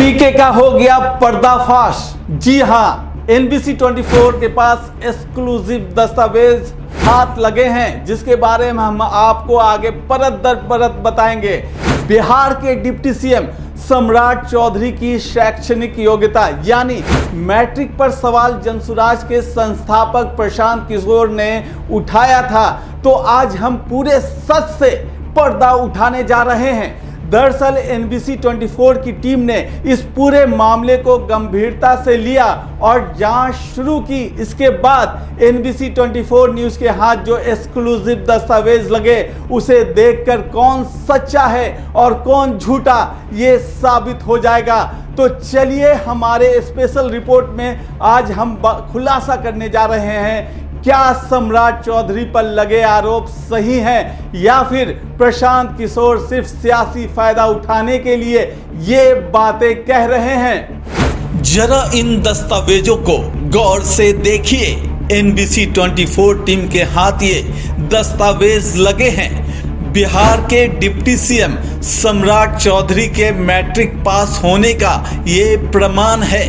पीके का हो गया पर्दाफाश। जी हां, एनबीसी 24 के पास एक्सक्लूसिव दस्तावेज हाथ लगे हैं, जिसके बारे में हम आपको आगे परत दर परत बताएंगे। बिहार के डिप्टी सीएम सम्राट चौधरी की शैक्षणिक योग्यता यानी मैट्रिक पर सवाल जनसुराज के संस्थापक प्रशांत किशोर ने उठाया था, तो आज हम पूरे सच से पर्दा उठाने जा रहे हैं। दरअसल एनबीसी 24 की टीम ने इस पूरे मामले को गंभीरता से लिया और जांच शुरू की। इसके बाद एनबीसी 24 न्यूज़ के हाथ जो एक्सक्लूसिव दस्तावेज लगे, उसे देखकर कौन सच्चा है और कौन झूठा ये साबित हो जाएगा। तो चलिए हमारे स्पेशल रिपोर्ट में आज हम खुलासा करने जा रहे हैं, क्या सम्राट चौधरी पर लगे आरोप सही हैं या फिर प्रशांत किशोर सिर्फ सियासी फायदा उठाने के लिए ये बातें कह रहे हैं। जरा इन दस्तावेजों को गौर से देखिए। एनबीसी 24 टीम के हाथ ये दस्तावेज लगे हैं। बिहार के डिप्टी सीएम सम्राट चौधरी के मैट्रिक पास होने का ये प्रमाण है।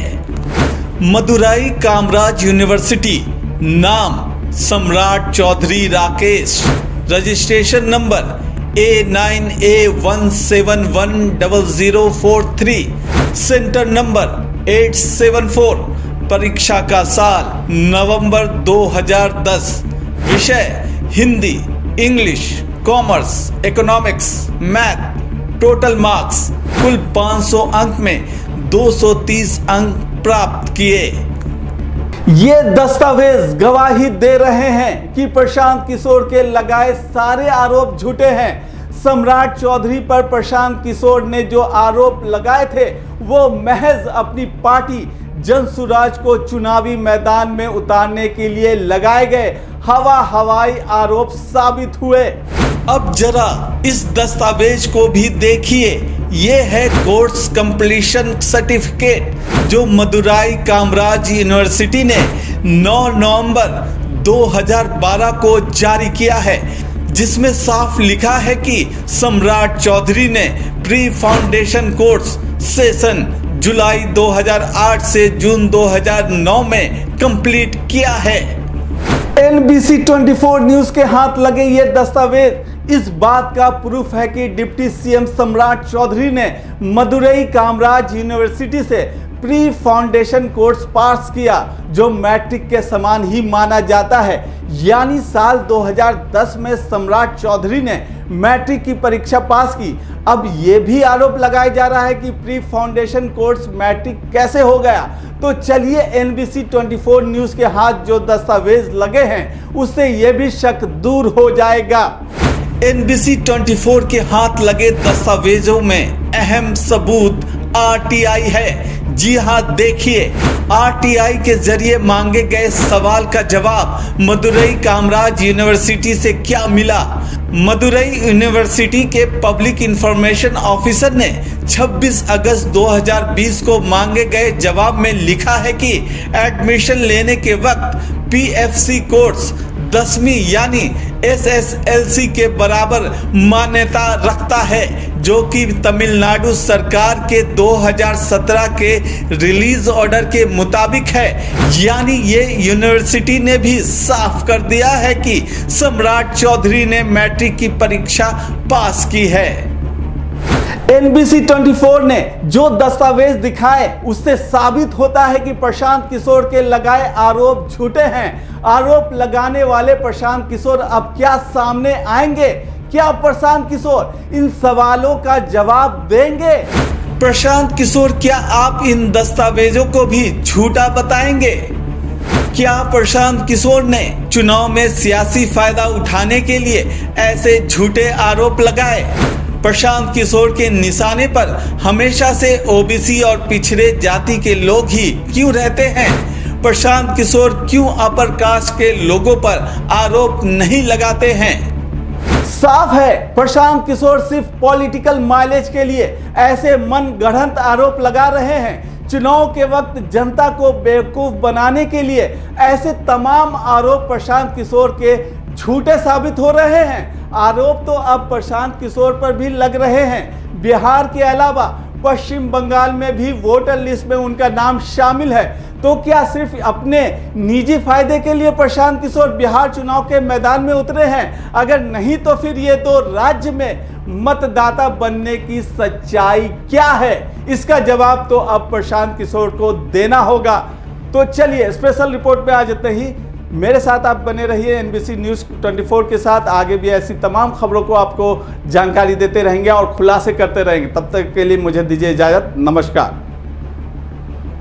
मदुराई कामराज यूनिवर्सिटी, नाम Samrat Chaudhary Rakesh, registration number A9A1710043, centre number 874, परीक्षा का साल नवंबर 2010, विषय Hindi, English, commerce, economics, math, total marks कुल 500 अंक में 230 अंक प्राप्त किए। ये दस्तावेज गवाही दे रहे हैं कि प्रशांत किशोर के लगाए सारे आरोप झूठे हैं। सम्राट चौधरी पर प्रशांत किशोर ने जो आरोप लगाए थे, वो महज अपनी पार्टी जनसुराज को चुनावी मैदान में उतारने के लिए लगाए गए हवाई आरोप साबित हुए। अब जरा इस दस्तावेज को भी देखिए। ये है कोर्स कंप्लीशन सर्टिफिकेट जो मदुराई कामराज यूनिवर्सिटी ने 9 नवंबर 2012 को जारी किया है, जिसमें साफ लिखा है कि सम्राट चौधरी ने प्री फाउंडेशन कोर्स सेशन जुलाई 2008 से जून 2009 में कंप्लीट किया है। एनबीसी 24 न्यूज़ के हाथ लगे ये दस्तावेज इस बात का प्रूफ है कि डिप्टी सीएम सम्राट चौधरी ने मदुरई कामराज यूनिवर्सिटी से प्री फाउंडेशन कोर्स पास किया, जो मैट्रिक के समान ही माना जाता है। यानी साल 2010 में सम्राट चौधरी ने मैट्रिक की परीक्षा पास की। अब ये भी आरोप लगाया जा रहा है कि प्री फाउंडेशन कोर्स मैट्रिक कैसे हो गया। तो चलिए एनबीसी 24 न्यूज़ के हाथ जो दस्तावेज लगे हैं, उससे ये भी शक दूर हो जाएगा। एनबीसी 24 के हाथ लगे दस्तावेजों में अहम सबूत आरटीआई है। जी हां, देखिए, आरटीआई के जरिए मांगे गए सवाल का जवाब मदुरई कामराज यूनिवर्सिटी से क्या मिला। मदुरई यूनिवर्सिटी के पब्लिक इंफॉर्मेशन ऑफिसर ने 26 अगस्त 2020 को मांगे गए जवाब में लिखा है कि एडमिशन लेने के वक्त पीएफसी कोर्स 10वीं यानी एसएसएलसी के बराबर मान्यता रखता है, जो कि तमिलनाडु सरकार के 2017 के रिलीज ऑर्डर के मुताबिक है। यानी ये यूनिवर्सिटी ने भी साफ कर दिया है कि सम्राट चौधरी ने मैट्रिक की परीक्षा पास की है। एनबीसी 24 ने जो दस्तावेज दिखाए, उससे साबित होता है कि प्रशांत किशोर के लगाए आरोप झूठे हैं। आरोप लगाने वाले प्रशांत किशोर अब क्या सामने आएंगे? क्या प्रशांत किशोर इन सवालों का जवाब देंगे? प्रशांत किशोर, क्या आप इन दस्तावेजों को भी झूठा बताएंगे? क्या प्रशांत किशोर ने चुनाव में सियासी फायदा उठाने के लिए ऐसे झूठे आरोप लगाए? प्रशांत किशोर के निशाने पर हमेशा से ओबीसी और पिछड़े जाति के लोग ही क्यों रहते हैं? प्रशांत किशोर क्यों अपर कास्ट के लोगों पर आरोप नहीं लगाते हैं? साफ है, प्रशांत किशोर सिर्फ पॉलिटिकल माइलेज के लिए ऐसे मन गढ़ंत आरोप लगा रहे हैं। चुनाव के वक्त जनता को बेवकूफ बनाने के लिए ऐसे तमाम आरोप प्रशांत किशोर के झूठे साबित हो रहे हैं। आरोप तो अब प्रशांत किशोर पर भी लग रहे हैं। बिहार के अलावा पश्चिम बंगाल में भी वोटर लिस्ट में उनका नाम शामिल है। तो क्या सिर्फ अपने निजी फायदे के लिए प्रशांत किशोर बिहार चुनाव के मैदान में उतरे हैं? अगर नहीं तो फिर ये तो राज्य में मतदाता बनने की सच्चाई क्या है? इसका जवाब तो अब प्रशांत किशोर को देना होगा। तो चलिए स्पेशल रिपोर्ट में आज इतना ही। मेरे साथ आप बने रहिए NBC न्यूज़ 24 के साथ। आगे भी ऐसी तमाम खबरों को आपको जानकारी देते रहेंगे और खुलासे करते रहेंगे। तब तक के लिए मुझे दीजिए इजाज़त। नमस्कार।